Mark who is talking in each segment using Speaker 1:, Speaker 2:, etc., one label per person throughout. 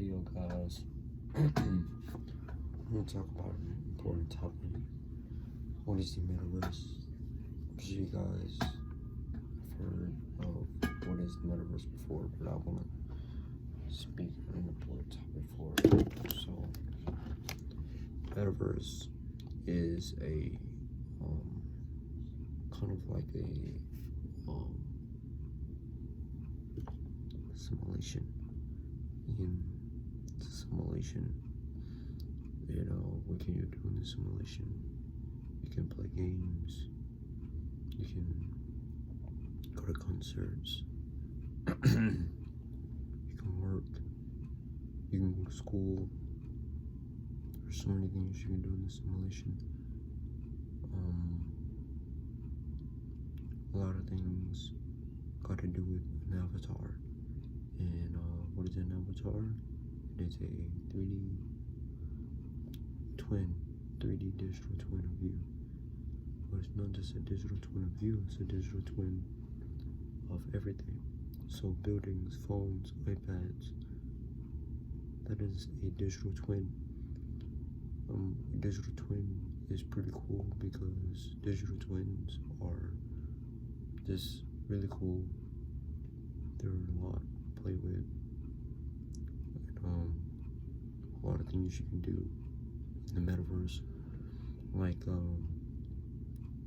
Speaker 1: video, guys. I'm going to talk about an important topic. What is the metaverse? I'm sure you guys have heard of what is the metaverse before, but I want to speak on an important topic for it. So, metaverse is a kind of like a simulation. It's a simulation. What can you do in the simulation? You can play games. You can go to concerts. You can work. You can go to school. There's so many things you can do in the simulation. A lot of things got to do with an avatar. And what is an avatar? It is a 3D twin, 3D digital twin of you. But it's not just a digital twin of you, it's a digital twin of everything. So buildings, phones, iPads, that is a digital twin. A digital twin is pretty cool because digital twins are just really cool. They're a lot to play with. And, a lot of things you can do in the metaverse. Like,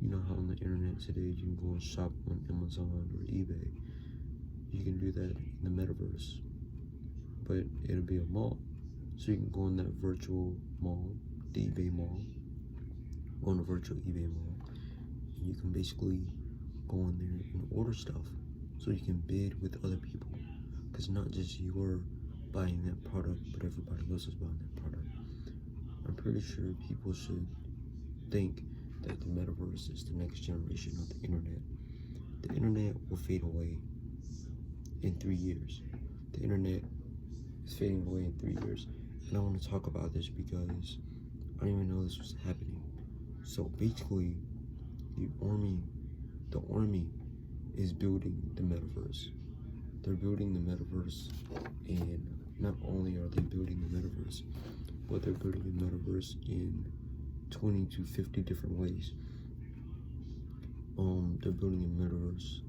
Speaker 1: you know how on the internet today you can go and shop on Amazon or eBay. You can do that in the metaverse. But it'll be a mall. So you can go in that virtual mall, the eBay mall, go in a virtual eBay mall, and you can basically go in there and order stuff. So you can bid with other people. Because not just you're buying that product, but everybody else is buying that product. I'm pretty sure people should think that the metaverse is the next generation of the internet. The internet will fade away in 3 years. The internet is fading away in 3 years. And I want to talk about this because I didn't even know this was happening. So basically, the army is building the metaverse. They're building the metaverse, and not only are they building the metaverse, but they're building the metaverse in 20 to 50 different ways. They're building a metaverse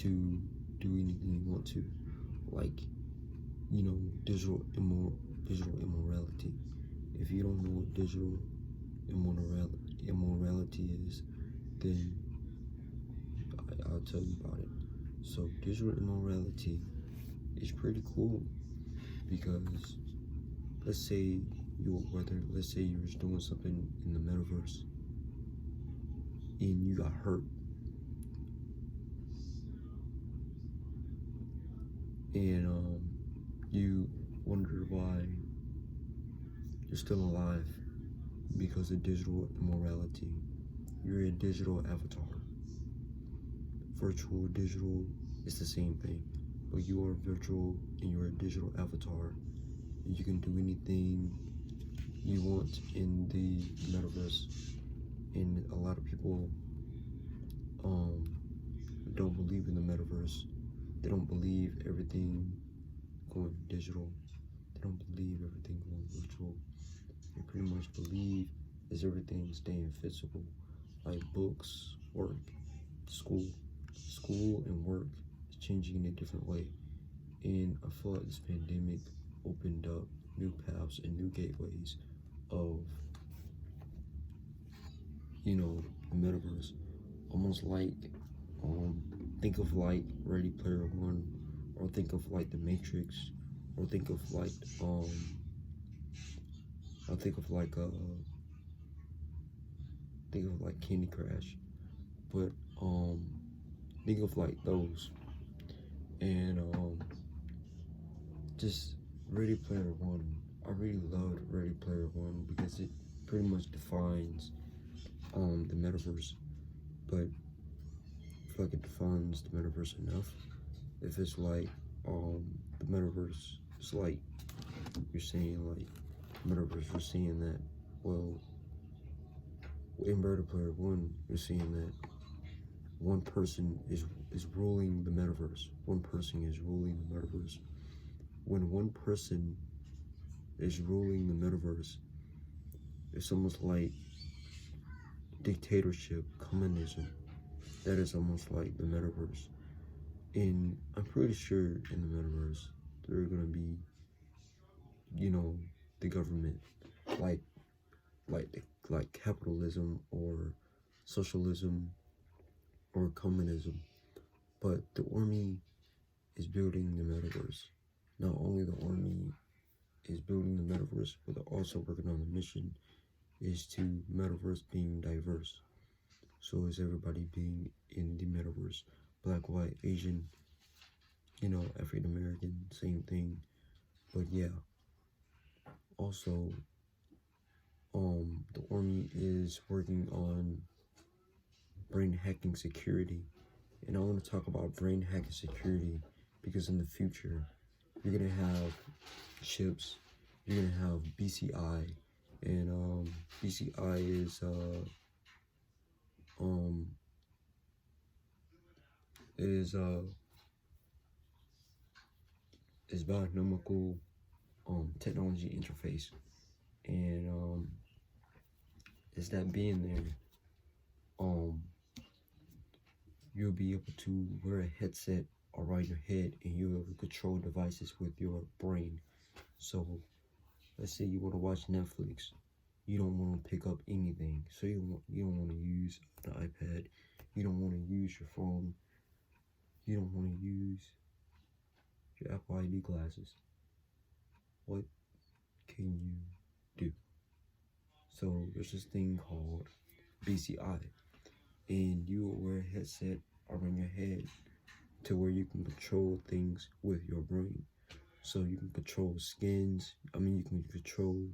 Speaker 1: to do anything you want to, like, digital immorality. If you don't know what digital immorality is, then I'll tell you about it. So digital immorality is pretty cool because let's say you were doing something in the metaverse and you got hurt, and you wondered why you're still alive because of digital immorality. You're a digital avatar. Virtual, digital, it's the same thing. But you are virtual and you're a digital avatar. And you can do anything you want in the metaverse. And a lot of people don't believe in the metaverse. They don't believe everything going digital. They don't believe everything going virtual. They pretty much believe is everything staying physical, like books, work, school and work is changing in a different way. And I feel like this pandemic opened up new paths and new gateways of, the metaverse. Almost like, think of like Ready Player One, or think of like The Matrix, or think of like, Candy Crush, but think of like those. And just Ready Player One. I really loved Ready Player One because it pretty much defines the metaverse. But I feel like it defines the metaverse enough. If it's like the metaverse, it's like you're saying like metaverse, you're saying that, well, in Ready Player One, you're saying that one person is ruling the metaverse. One person is ruling the metaverse. When one person is ruling the metaverse. It's almost like dictatorship, communism. That is almost like the metaverse. And I'm pretty sure in the metaverse, there are gonna be, the government, like, like capitalism or socialism or communism. But the army is building the metaverse. Not only the army is building the metaverse, but they're also working on a mission is to metaverse being diverse. So is everybody being in the metaverse, black, white, Asian, African American, same thing. But yeah, also, the army is working on brain hacking security, and I want to talk about brain hacking security because in the future, you're gonna have chips, you're gonna have BCI, and BCI um is uh is bionomical technology interface, and is that being there, um you'll be able to wear a headset around your head and you'll be able to control devices with your brain. So let's say you want to watch Netflix, you don't want to pick up anything, so you don't want to use the iPad, you don't want to use your phone, you don't want to use your Apple ID glasses. What can you do? So there's this thing called BCI, and you will wear a headset around your head to where you can control things with your brain. So you can control you can control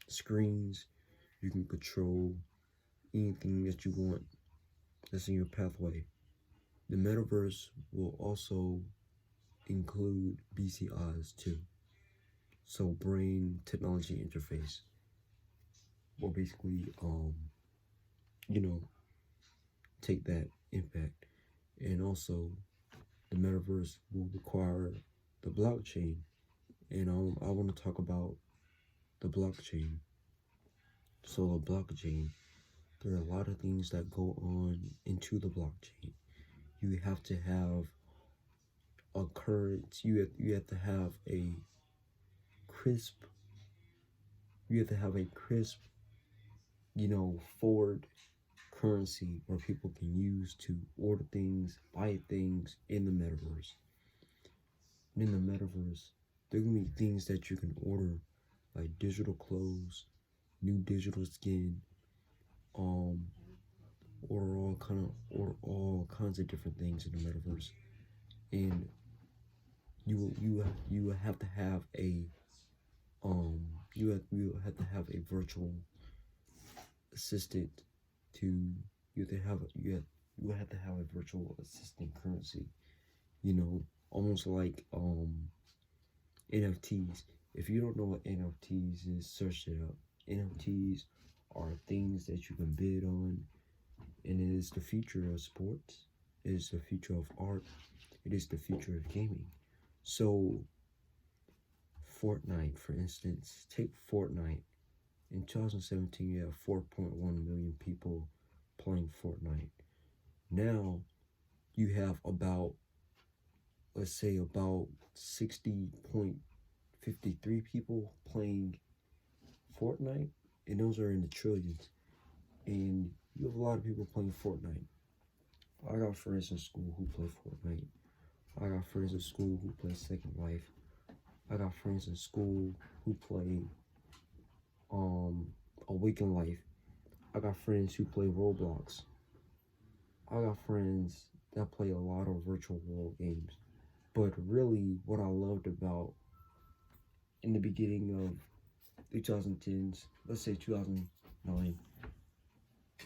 Speaker 1: screens, you can control anything that you want that's in your pathway. The metaverse will also include BCIs too. So brain technology interface. Or basically, you know, take that impact. And also the metaverse will require the blockchain. And I want to talk about the blockchain. So the blockchain, there are a lot of things that go on into the blockchain. You have to have a current, you have to have a crisp, forward currency where people can use to order things, buy things in the metaverse. And in the metaverse, there are gonna be things that you can order, like digital clothes, new digital skin, order all kinds of different things in the metaverse, and you have to have a you have to have a virtual assistant to you have to have a virtual assistant currency, almost like NFTs. If you don't know what NFTs is, search it up. NFTs are things that you can bid on, and it is the future of sports, it is the future of art, it is the future of gaming. So Fortnite, for instance, take Fortnite. In 2017, you have 4.1 million people playing Fortnite. Now, you have about 60.53 people playing Fortnite, and those are in the trillions. And you have a lot of people playing Fortnite. I got friends in school who play Fortnite. I got friends in school who play Second Life. I got friends in school who play Awaken Life. I got friends who play Roblox. I got friends that play a lot of virtual world games. But really, what I loved about in the beginning of the 2010s, let's say 2009.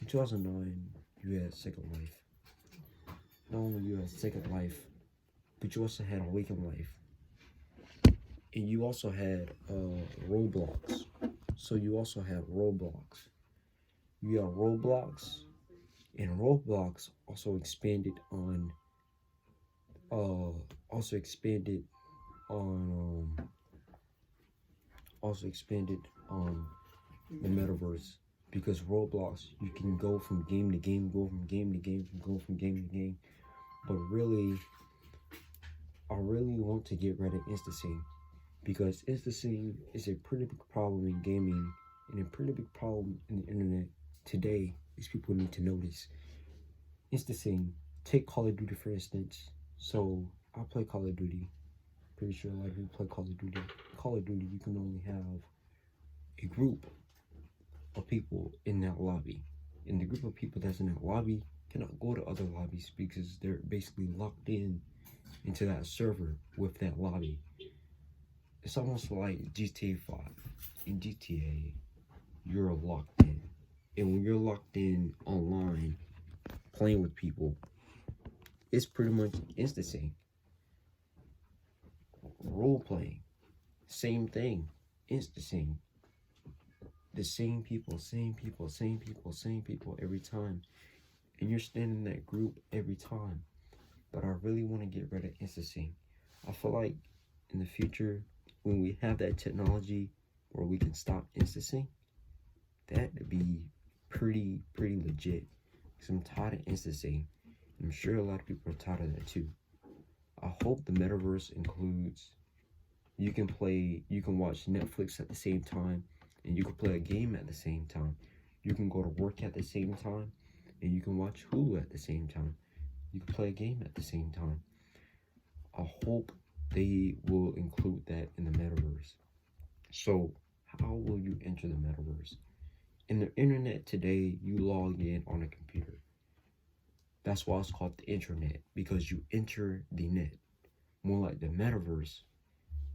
Speaker 1: In 2009, you had Second Life. Not only you had Second Life, but you also had Awaken Life. And you also had Roblox. So you also had Roblox. You have Roblox, and Roblox also expanded on also expanded the metaverse, because Roblox, you can go from game to game, go from game to game, go from game to game. But really, I really want to get rid of instancing, because instancing is a pretty big problem in gaming and a pretty big problem in the internet today. These people need to notice instancing. Take Call of Duty for instance. So I play Call of Duty. Pretty sure a lot of you play Call of Duty. Call of Duty, you can only have a group of people in that lobby. And the group of people that's in that lobby cannot go to other lobbies because they're basically locked in into that server with that lobby. It's almost like GTA 5. In GTA, you're locked in. And when you're locked in online, playing with people, it's pretty much instancing. Role playing, same thing, instancing. The same people every time. And you're staying in that group every time. But I really want to get rid of instancing. I feel like in the future, when we have that technology where we can stop instancing, that would be pretty legit. Because I'm tired of instancing. I'm sure a lot of people are tired of that too. I hope the metaverse includes, you can watch Netflix at the same time, and you can play a game at the same time. You can go to work at the same time, and you can watch Hulu at the same time. You can play a game at the same time. I hope they will include that in the metaverse. So how will you enter the metaverse? In the internet today, you log in on a computer. That's why it's called the internet, because you enter the net. More like the metaverse.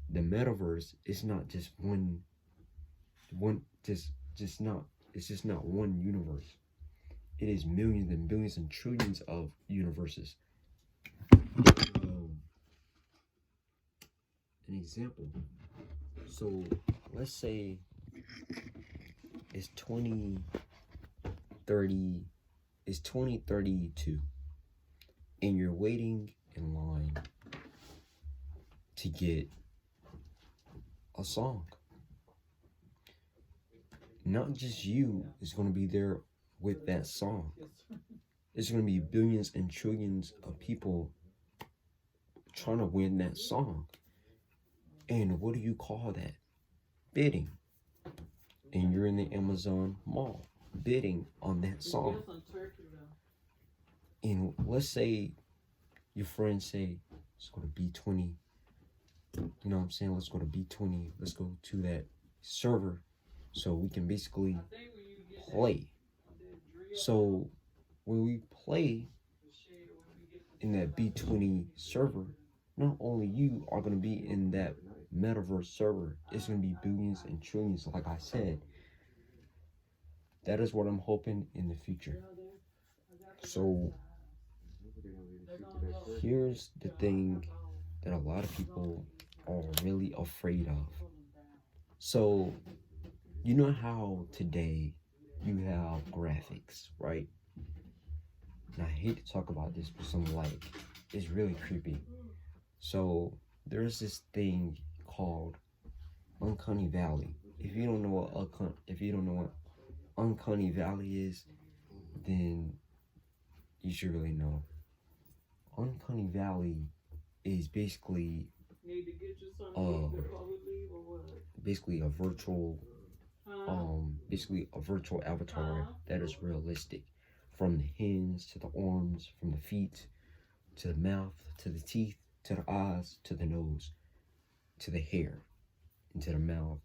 Speaker 1: The metaverse is not just it's just not one universe. It is millions and billions and trillions of universes. An example. So let's say it's 2032, and you're waiting in line to get a song. Not just you is going to be there with that song. It's going to be billions and trillions of people trying to win that song. And what do you call that? Bidding. And you're in the Amazon mall bidding on that song. And let's say your friends say, let's go to B20. You know what I'm saying? Let's go to B20. Let's go to that server so we can basically play. So when we play in that B20 server, not only you are going to be in that metaverse server, it's going to be billions and trillions, like I said. That is what I'm hoping in the future. So here's the thing that a lot of people are really afraid of. So you know how today you have graphics, right? And I hate to talk about this, but it's really creepy. So there's this thing called Uncanny Valley. If you don't know what Uncanny Valley is, then you should really know. Uncanny Valley is basically a virtual avatar that is realistic, from the hands to the arms, from the feet to the mouth to the teeth to the eyes to the nose to the hair and to the mouth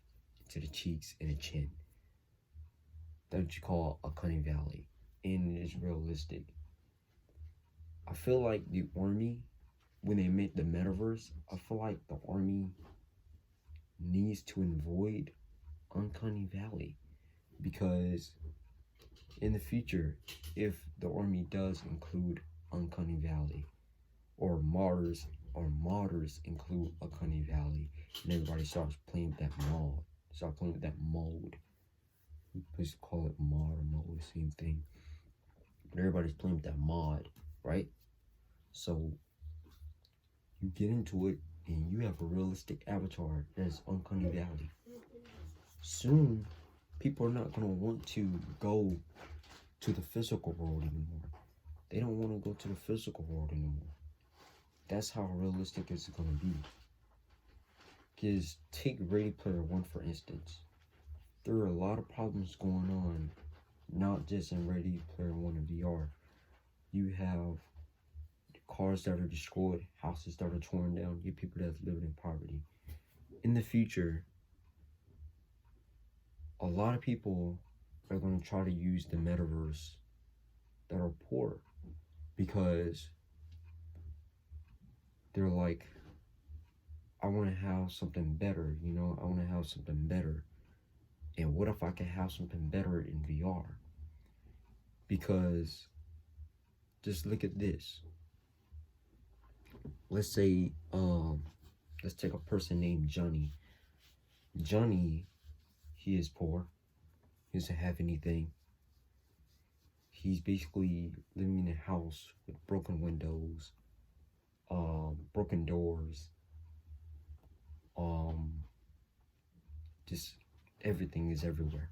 Speaker 1: to the cheeks and the chin. That's what you call Uncanny Valley, and it is realistic. I feel like the army, when they make the metaverse, I feel like the army needs to avoid Uncanny Valley, because in the future, if the army does include Uncanny Valley, or modders include Uncanny Valley, and everybody starts playing with that mode. We just call it mod or mode, same thing. But everybody's playing with that mod, right? So you get into it and you have a realistic avatar that is Uncanny Valley. soon people are not going to want to go to the physical world anymore. They don't want to go to the physical world anymore. That's how realistic it's going to be. Because take Ready Player One, for instance. There are a lot of problems going on, not just in Ready Player One and VR. You have cars that are destroyed, houses that are torn down, you have people that live in poverty. In the future, a lot of people are going to try to use the metaverse that are poor because they're like, I want to have something better, I want to have something better. And what if I could have something better in VR? Because just look at this. Let's say, let's take a person named Johnny. Johnny, he is poor. He doesn't have anything. He's basically living in a house with broken windows, broken doors, just everything is everywhere.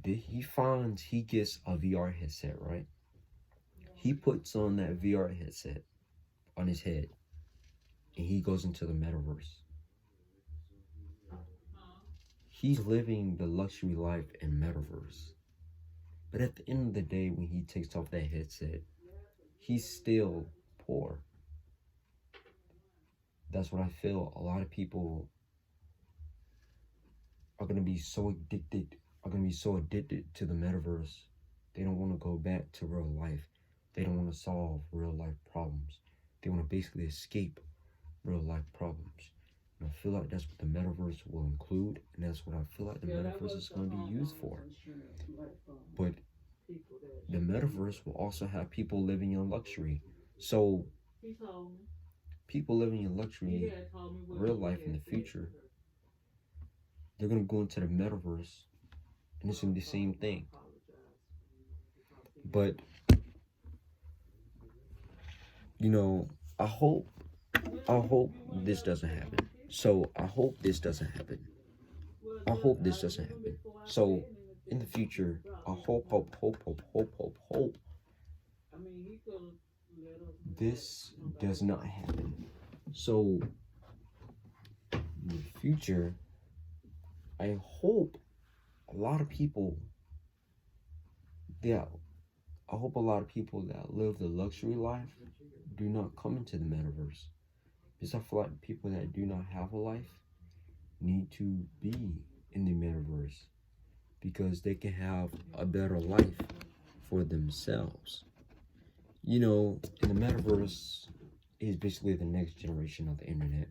Speaker 1: He gets a VR headset, right? He puts on that VR headset on his head and he goes into the metaverse. He's living the luxury life in metaverse. But at the end of the day, when he takes off that headset, he's still poor. That's what I feel. A lot of people are going to be so addicted to the metaverse. They don't want to go back to real life. They don't want to solve real life problems. They want to basically escape real life problems. And I feel like that's what the metaverse will include, and that's what I feel like the metaverse is going to be used for. But the metaverse will also have people living in luxury. So people living in luxury, real life in the future, they're going to go into the metaverse and it's going to be the same thing. But, I hope this doesn't happen. So I hope this doesn't happen. So in the future, I hope this does not happen. So in the future, I hope a lot of people that live the luxury life do not come into the metaverse. Because I feel like people that do not have a life need to be in the metaverse because they can have a better life for themselves. And the metaverse is basically the next generation of the internet.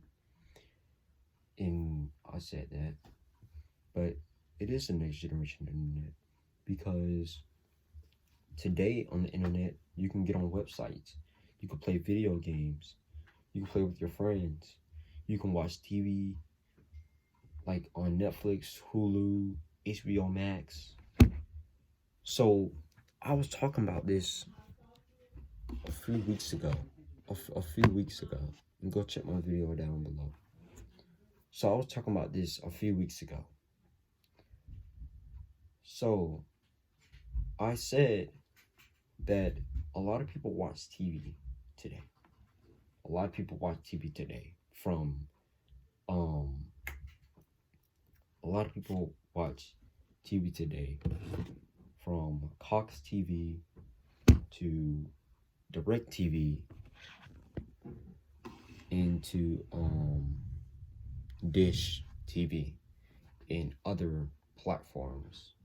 Speaker 1: And I said that, but it is the next generation of the internet because today on the internet, you can get on websites, you can play video games, you can play with your friends, you can watch TV like on Netflix, Hulu, HBO Max. So I was talking about this a few weeks ago. And go check my video down below. So I was talking about this a few weeks ago. So I said that a lot of people watch TV today. From a lot of people watch TV today, from Cox TV to Direct TV into Dish TV and other platforms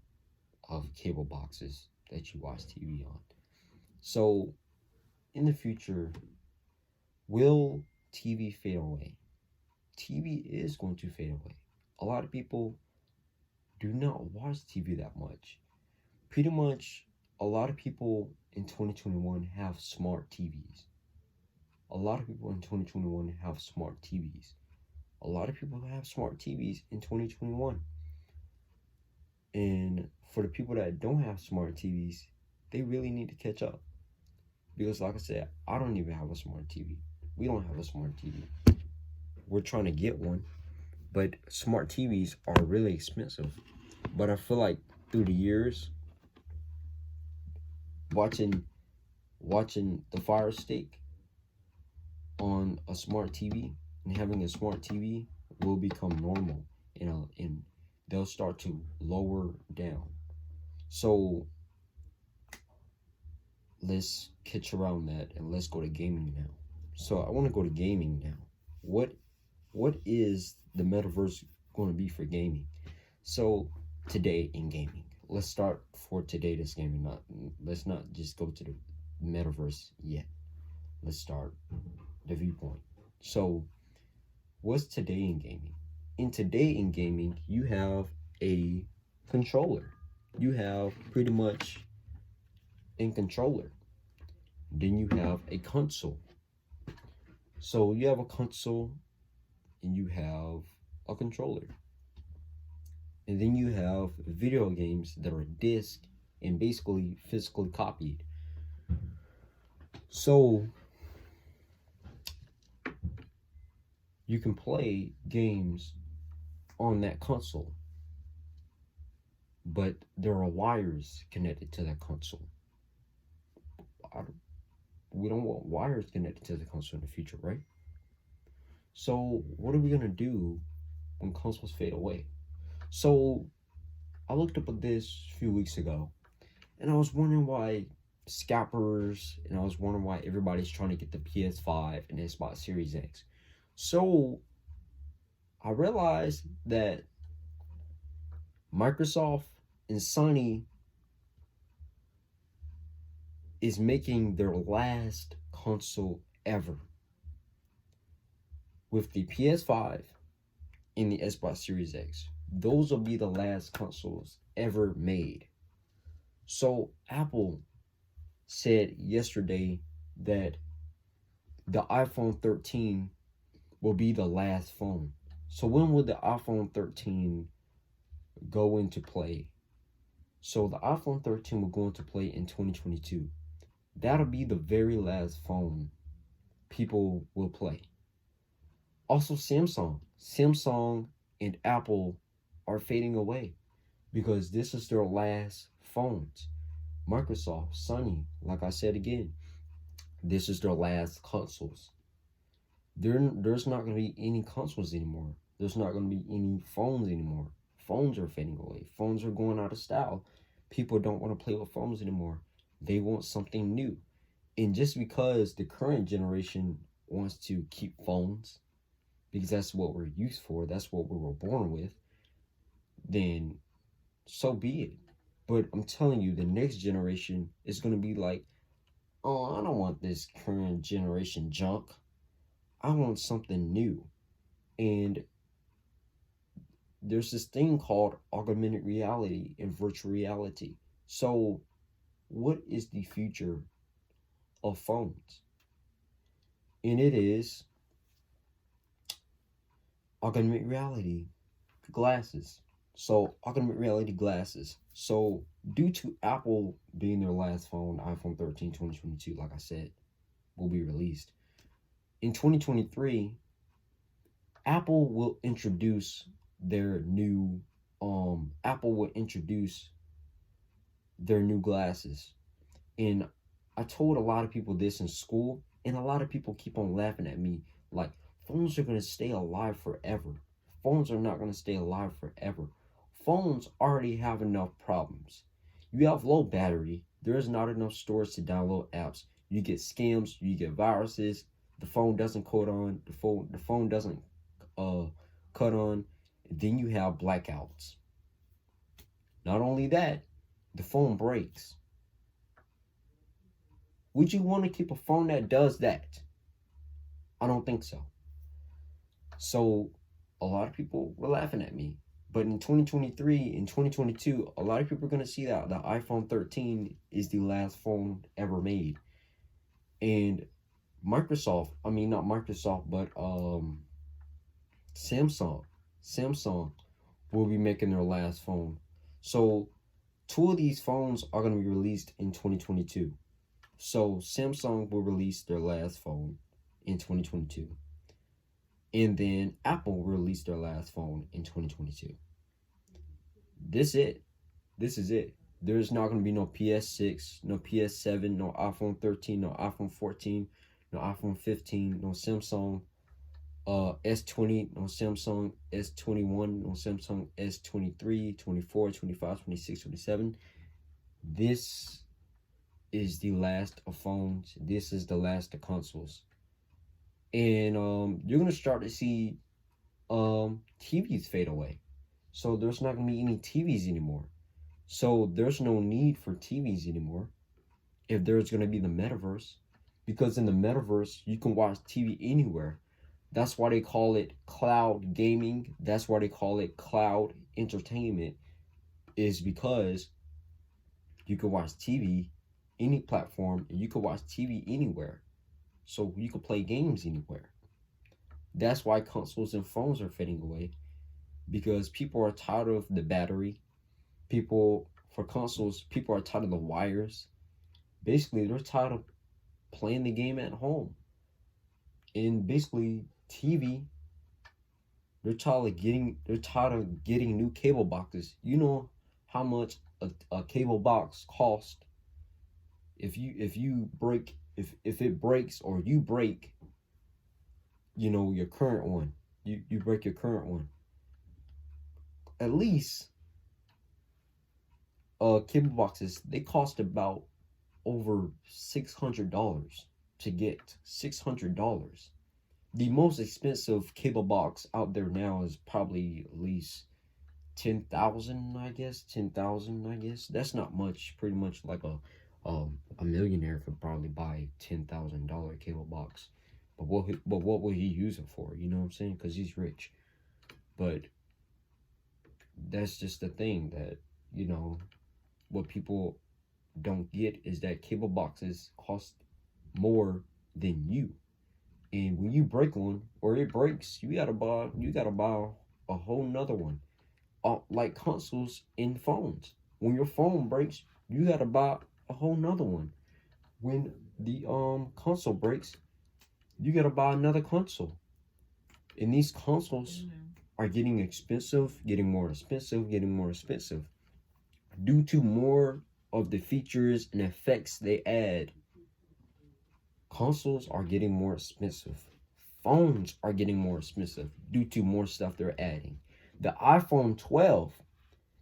Speaker 1: of cable boxes that you watch TV on. So in the future, will TV fade away? TV is going to fade away. A lot of people do not watch TV that much. Pretty much a lot of people in 2021 have smart TVs. A lot of people in 2021 have smart TVs. A lot of people have smart TVs in 2021. And for the people that don't have smart TVs, they really need to catch up. Because like I said, I don't even have a smart TV. We don't have a smart TV. We're trying to get one.
Speaker 2: But smart TVs are really expensive. But I feel like through the years, watching the Fire Stick on a smart TV and having a smart TV will become normal, and they'll start to lower down. So let's catch around that and let's go to gaming now. So I want to go to gaming now. What is the metaverse going to be for gaming? So today in gaming, let's start for today. This gaming, let's not just go to the metaverse yet. Let's start the viewpoint. So what's today in gaming? In today in gaming, you have a controller. You have pretty much a controller. Then you have a console. So you have a console and you have a controller. And then you have video games that are disc and basically physically copied. So you can play games on that console, but there are wires connected to that console. We don't want wires connected to the console in the future, right? So what are we gonna do when consoles fade away? So I looked up at this a few weeks ago, and I was wondering why scalpers, and I was wondering why everybody's trying to get the PS5 and Xbox Series X. So I realized that Microsoft and Sony is making their last console ever with the PS5 and the Xbox Series X. Those will be the last consoles ever made. So Apple said yesterday that the iPhone 13 will be the last phone. So when will the iPhone 13 go into play? So the iPhone 13 will go into play in 2022. That'll be the very last phone people will play. Also Samsung and Apple are fading away because this is their last phones. Microsoft, Sony, like I said again, this is their last consoles. There's not going to be any consoles anymore. There's not going to be any phones anymore. Phones are fading away. Phones are going out of style. People don't want to play with phones anymore. They want something new. And just because the current generation wants to keep phones, because that's what we're used for, that's what we were born with, then so be it. But I'm telling you, the next generation is going to be like, oh, I don't want this current generation junk. I want something new. And there's this thing called augmented reality and virtual reality. So what is the future of phones? And it is augmented reality glasses. So augmented reality glasses. So due to Apple being their last phone, iPhone 13 2022, like I said, will be released. In 2023, Apple will introduce their new glasses. And I told a lot of people this in school, and a lot of people keep on laughing at me like, phones are going to stay alive forever. Phones are not going to stay alive forever. Phones already have enough problems. You have low battery. There is not enough storage to download apps. You get scams. You get viruses. The phone doesn't cut on. The phone doesn't cut on. Then you have blackouts. Not only that, the phone breaks. Would you want to keep a phone that does that? I don't think so. So a lot of people were laughing at me. But in 2023, in 2022, a lot of people are going to see that the iPhone 13 is the last phone ever made. And Samsung will be making their last phone. So two of these phones are going to be released in 2022. So Samsung will release their last phone in 2022. And then Apple released their last phone in 2022. This it. This is it. There's not going to be no PS6, no PS7, no iPhone 13, no iPhone 14, no iPhone 15, no Samsung S20, no Samsung S21, no Samsung S23, 24, 25, 26, 27. This is the last of phones. This is the last of consoles. And you're going to start to see TVs fade away. So there's not going to be any TVs anymore. So there's no need for TVs anymore if there's going to be the metaverse. Because in the metaverse, you can watch TV anywhere. That's why they call it cloud gaming. That's why they call it cloud entertainment, is because you can watch TV any platform and you can watch TV anywhere. So you can play games anywhere. That's why consoles and phones are fading away, because people are tired of the battery. For consoles, people are tired of the wires. Basically, they're tired of playing the game at home. And basically, TV, they're tired of getting new cable boxes. You know how much a cable box costs. If it breaks, or you break, your current one, you break your current one, at least cable boxes, they cost about over $600 to get. $600. The most expensive cable box out there now is probably at least 10,000, I guess. 10,000, I guess. That's not much. Pretty much like a millionaire could probably buy $10,000 cable box. But what will he use it for? You know what I'm saying? Because he's rich. But that's just the thing that, what people don't get is that cable boxes cost more than you. And when you break one, or it breaks, you gotta buy a whole nother one. Like consoles and phones. When your phone breaks, you gotta buy a whole nother one. When the console breaks, you gotta buy another console. And these consoles are getting expensive, getting more expensive, getting more expensive, due to more of the features and effects they add. Consoles are getting more expensive. Phones are getting more expensive due to more stuff they're adding. The iPhone 12,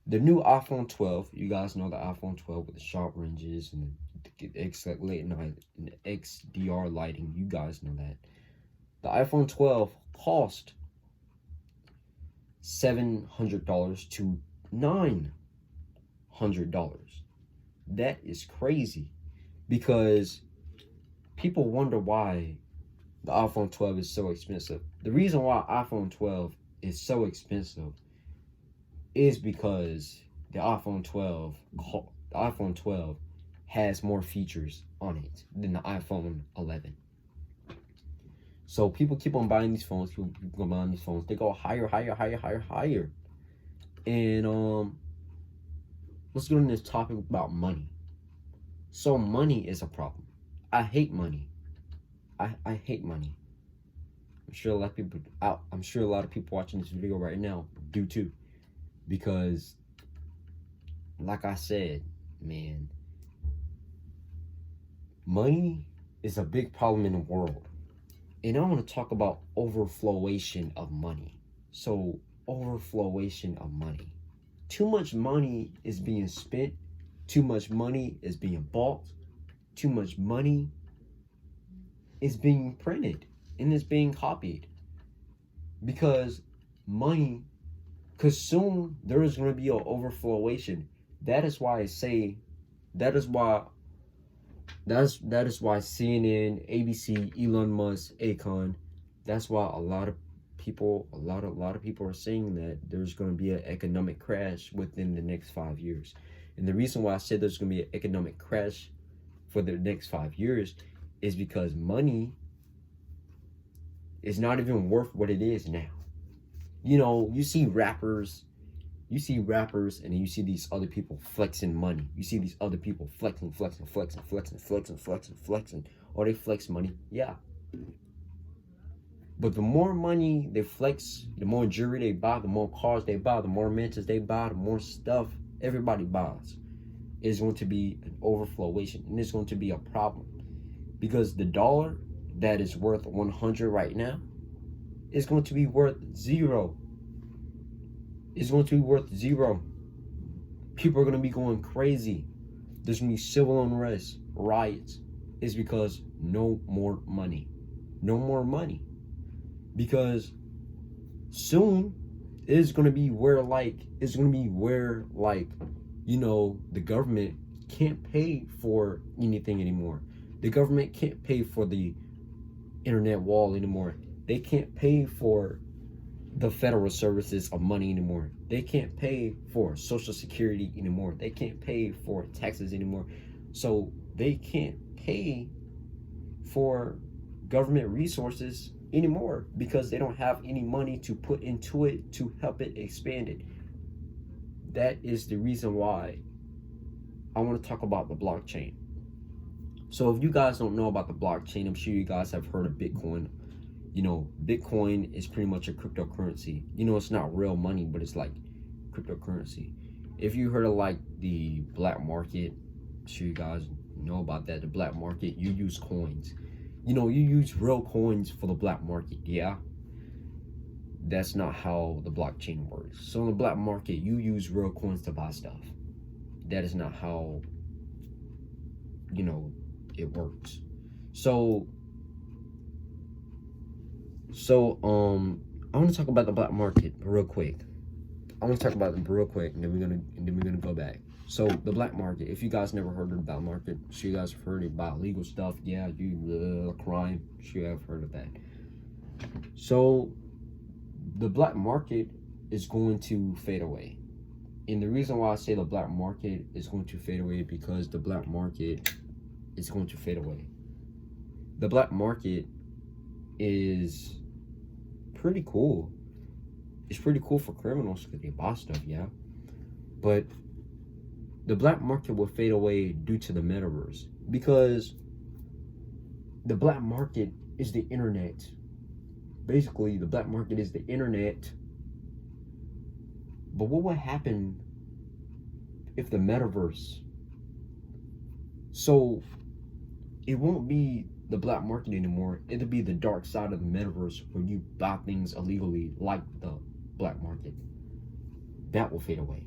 Speaker 2: the new iPhone 12, you guys know the iPhone 12 with the sharp ranges and the late night and the XDR lighting. You guys know that. The iPhone 12 cost $700 to $900. That is crazy, because people wonder why the iPhone 12 is so expensive. The reason why iPhone 12 is so expensive is because the iPhone 12 has more features on it than the iPhone 11. So people keep on buying these phones. They go higher. And let's get on this topic about money. So money is a problem. I hate money. I hate money. I'm sure a lot of people watching this video right now do too. Because, like I said, man, money is a big problem in the world. And I want to talk about overflowation of money. So, overflowation of money. Too much money is being spent. Too much money is being bought. Too much money is being printed and is being copied. Because soon there is going to be an overflowation. That is why CNN, ABC, Elon Musk, Akon, that's why a lot of people are saying that there's going to be an economic crash within the next 5 years. And the reason why I said there's going to be an economic crash for the next 5 years is because money is not even worth what it is now. You see rappers, and then you see these other people flexing money. You see these other people flexing. Oh, they flex money. Yeah. But the more money they flex, the more jewelry they buy, the more cars they buy, the more mansions they buy, the more stuff everybody buys, is going to be an overflowation, and it's going to be a problem. Because the dollar that is worth 100 right now is going to be worth 0. It's going to be worth 0. People are going to be going crazy. There's going to be civil unrest, riots. It's because no more money. No more money. Because soon it's going to be where the government can't pay for anything anymore. The government can't pay for the internet wall anymore. They can't pay for the federal services of money anymore. They can't pay for Social Security anymore. They can't pay for taxes anymore. So they can't pay for government resources anymore because they don't have any money to put into it to help it expand it. That is the reason why I want to talk about the blockchain. So if you guys don't know about the blockchain, I'm sure you guys have heard of Bitcoin. Bitcoin is pretty much a cryptocurrency. It's not real money, but it's like cryptocurrency. If you heard of like the black market, I'm sure you guys know about that. The black market, you use coins. You use real coins for the black market, yeah? That's not how the blockchain works. So in the black market, you use real coins to buy stuff. That is not how, it works. So I want to talk about the black market real quick. And then we're gonna go back. So the black market, if you guys never heard of the black market, sure you guys have heard about legal stuff. Yeah, crime. Sure you have heard of that. So the black market is going to fade away. And the reason why I say the black market is going to fade away because the black market is going to fade away. The black market is pretty cool. It's pretty cool for criminals because they buy stuff, yeah. But the black market will fade away due to the metaverse because the black market is the internet. Basically, the black market is the internet. But what would happen if the metaverse? So it won't be the black market anymore. It'll be the dark side of the metaverse where you buy things illegally like the black market. That will fade away.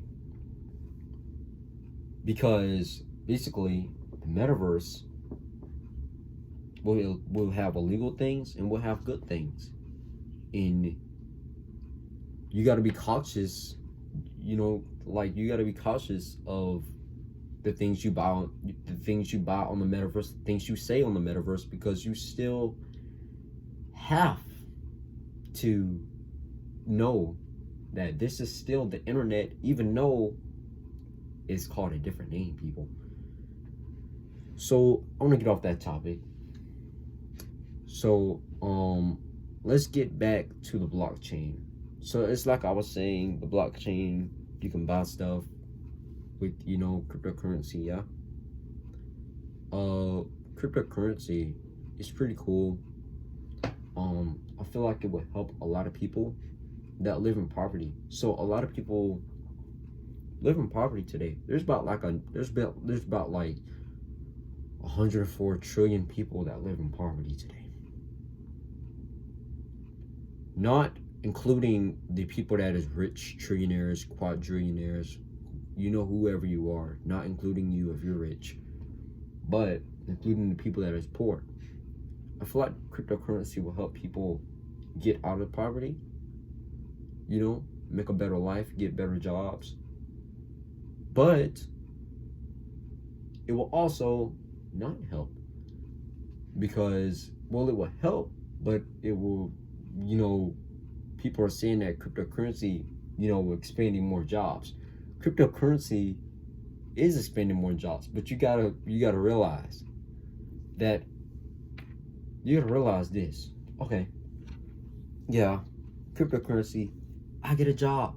Speaker 2: Because basically the metaverse will have illegal things and will have good things. And you got to be cautious, you got to be cautious of the things you buy on the metaverse, the things you say on the metaverse, because you still have to know that this is still the internet, even though it's called a different name, people. So I want to get off that topic. So let's get back to the blockchain. So it's like I was saying, the blockchain, you can buy stuff with cryptocurrency, yeah. Cryptocurrency is pretty cool. I feel like it would help a lot of people that live in poverty. So a lot of people live in poverty today. There's about 104 trillion people that live in poverty today. Not including the people that is rich, trillionaires, quadrillionaires, whoever you are, not including you if you're rich, but including the people that is poor. I feel like cryptocurrency will help people get out of poverty, make a better life, get better jobs. But it will also not help because, it will help, but it will, people are saying that cryptocurrency, expanding more jobs. Cryptocurrency is expanding more jobs, but you gotta realize that. You gotta realize this. Okay, yeah, cryptocurrency, I get a job.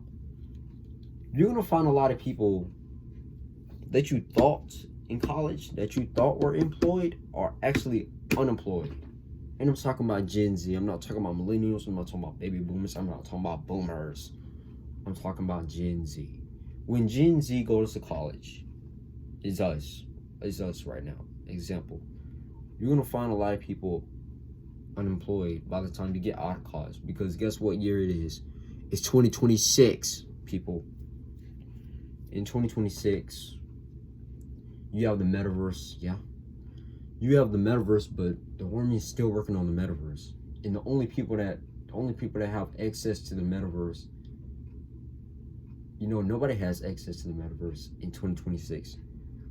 Speaker 2: You're gonna find a lot of people that you thought in college that you thought were employed are actually unemployed. And I'm talking about Gen Z. I'm not talking about millennials. I'm not talking about baby boomers. I'm not talking about boomers. I'm talking about Gen Z. When Gen Z goes to college, it's us. It's us right now. Example. You're going to find a lot of people unemployed by the time you get out of college. Because guess what year it is? It's 2026, people. In 2026, you have the metaverse, yeah. You have the metaverse, but the army is still working on the metaverse. And the only people that have access to the metaverse, nobody has access to the metaverse in 2026.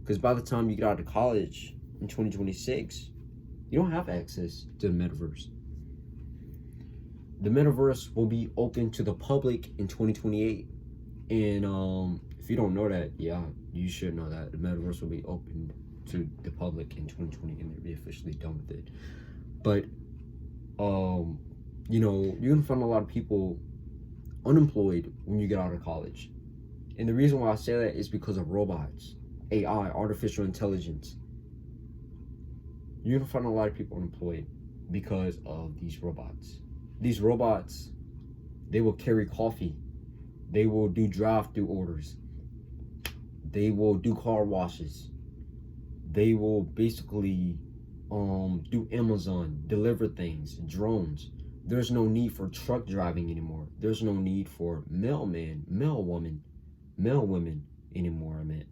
Speaker 2: Because by the time you get out of college in 2026, you don't have access to the metaverse. The metaverse will be open to the public in 2028. And if you don't know that, yeah, you should know that. The metaverse will be open to the public in 2020 and they'll be officially done with it. But you're gonna find a lot of people unemployed when you get out of college. And the reason why I say that is because of robots, AI, artificial intelligence. You're gonna find a lot of people unemployed because of these robots. These robots, they will carry coffee. They will do drive-through orders. They will do car washes. They will basically do Amazon, deliver things, drones. There's no need for truck driving anymore. There's no need for mailman, mailwoman, mailwomen anymore, I meant.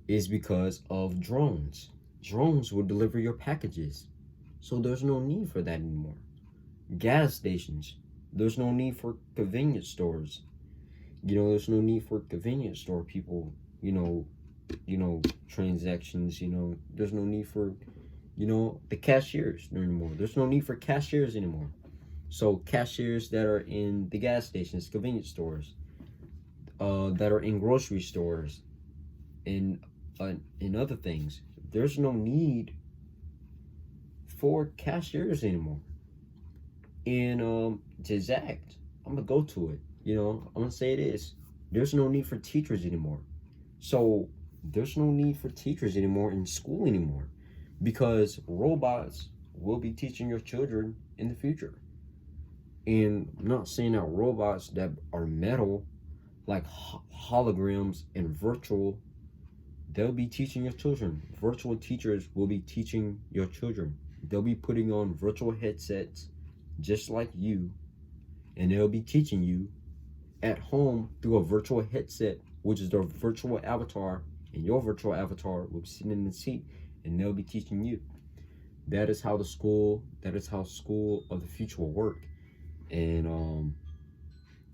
Speaker 2: It's because of drones. Drones will deliver your packages. So there's no need for that anymore. Gas stations. There's no need for convenience stores. There's no need for convenience store people, transactions, there's no need for, the cashiers anymore. There's no need for cashiers anymore. So cashiers that are in the gas stations, convenience stores, that are in grocery stores, and other things, there's no need for cashiers anymore. And to exact, I'm gonna go to it. I'm gonna say it is. There's no need for teachers anymore. So there's no need for teachers anymore in school anymore, because robots will be teaching your children in the future. And I'm not saying that robots that are metal, like holograms and virtual, they'll be teaching your children. Virtual teachers will be teaching your children. They'll be putting on virtual headsets just like you, and they'll be teaching you at home through a virtual headset, which is their virtual avatar, and your virtual avatar will be sitting in the seat, and they'll be teaching you. That is how school of the future will work. And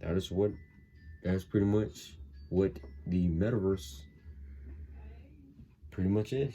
Speaker 2: that is pretty much what the metaverse pretty much is.